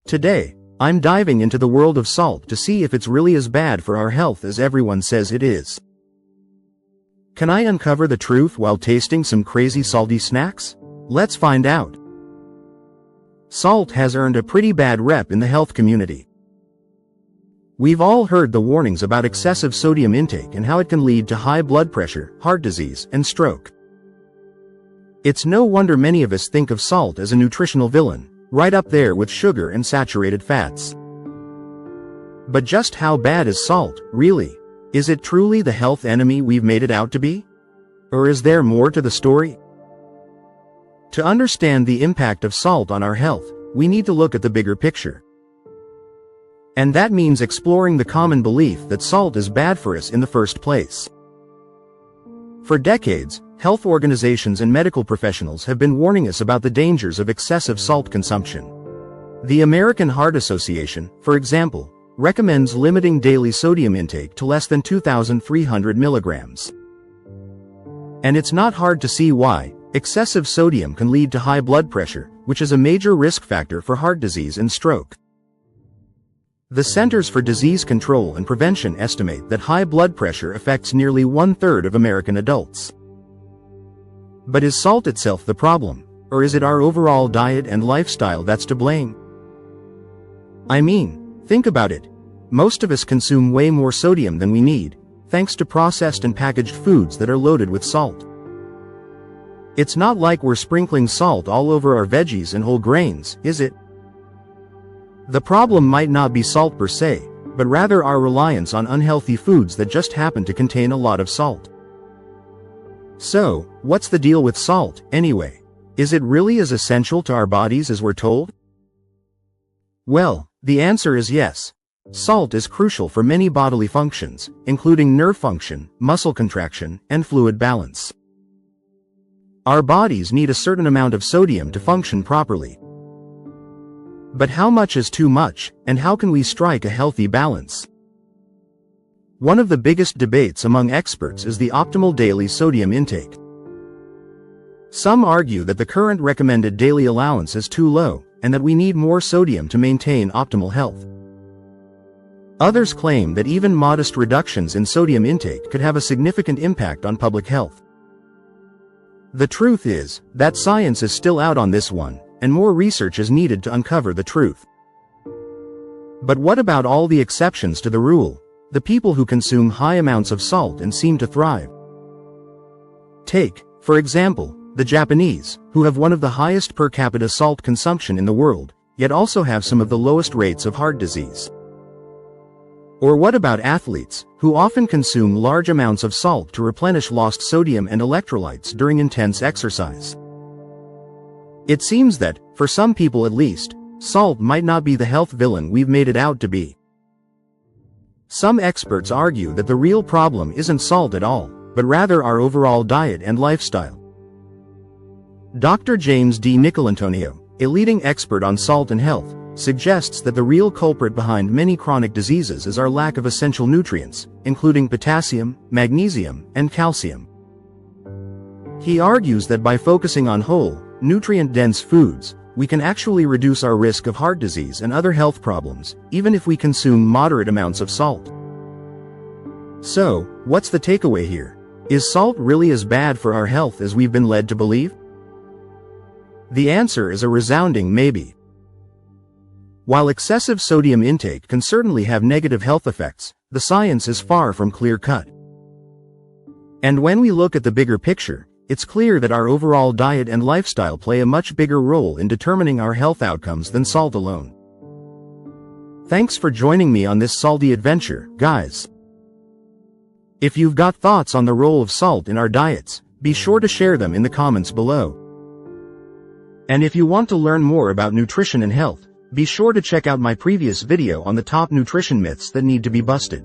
Today, I'm diving into the world of salt to see if it's really as bad for our health as everyone says it is. Can I uncover the truth while tasting some crazy salty snacks? Let's find out. Salt has earned a pretty bad rep in the health community. We've all heard the warnings about excessive sodium intake and how it can lead to high blood pressure, heart disease, and stroke. It's no wonder many of us think of salt as a nutritional villain, right up there with sugar and saturated fats. But just how bad is salt, really? Is it truly the health enemy we've made it out to be? Or is there more to the story? To understand the impact of salt on our health, we need to look at the bigger picture. And that means exploring the common belief that salt is bad for us in the first place. For decades, health organizations and medical professionals have been warning us about the dangers of excessive salt consumption. The American Heart Association, for example, recommends limiting daily sodium intake to less than 2,300 milligrams. And it's not hard to see why. Excessive sodium can lead to high blood pressure, which is a major risk factor for heart disease and stroke. The Centers for Disease Control and Prevention estimate that high blood pressure affects nearly 1/3 of American adults. But is salt itself the problem, or is it our overall diet and lifestyle that's to blame? I mean, think about it. Most of us consume way more sodium than we need, thanks to processed and packaged foods that are loaded with salt. It's not like we're sprinkling salt all over our veggies and whole grains, is it? The problem might not be salt per se, but rather our reliance on unhealthy foods that just happen to contain a lot of salt. So, what's the deal with salt, anyway? Is it really as essential to our bodies as we're told? Well, the answer is yes. Salt is crucial for many bodily functions, including nerve function, muscle contraction, and fluid balance. Our bodies need a certain amount of sodium to function properly. But how much is too much, and how can we strike a healthy balance? One of the biggest debates among experts is the optimal daily sodium intake. Some argue that the current recommended daily allowance is too low, and that we need more sodium to maintain optimal health. Others claim that even modest reductions in sodium intake could have a significant impact on public health. The truth is that science is still out on this one, and more research is needed to uncover the truth. But what about all the exceptions to the rule? The people who consume high amounts of salt and seem to thrive. Take, for example, the Japanese, who have one of the highest per capita salt consumption in the world, yet also have some of the lowest rates of heart disease. Or what about athletes, who often consume large amounts of salt to replenish lost sodium and electrolytes during intense exercise? It seems that, for some people at least, salt might not be the health villain we've made it out to be. Some experts argue that the real problem isn't salt at all, but rather our overall diet and lifestyle. Dr. James D. Nicolantonio, a leading expert on salt and health, suggests that the real culprit behind many chronic diseases is our lack of essential nutrients, including potassium, magnesium, and calcium. He argues that by focusing on whole, nutrient-dense foods, we can actually reduce our risk of heart disease and other health problems, even if we consume moderate amounts of salt. So, what's the takeaway here? Is salt really as bad for our health as we've been led to believe? The answer is a resounding maybe. While excessive sodium intake can certainly have negative health effects, the science is far from clear-cut. And when we look at the bigger picture, it's clear that our overall diet and lifestyle play a much bigger role in determining our health outcomes than salt alone. Thanks for joining me on this salty adventure, guys. If you've got thoughts on the role of salt in our diets, be sure to share them in the comments below. And if you want to learn more about nutrition and health, be sure to check out my previous video on the top nutrition myths that need to be busted.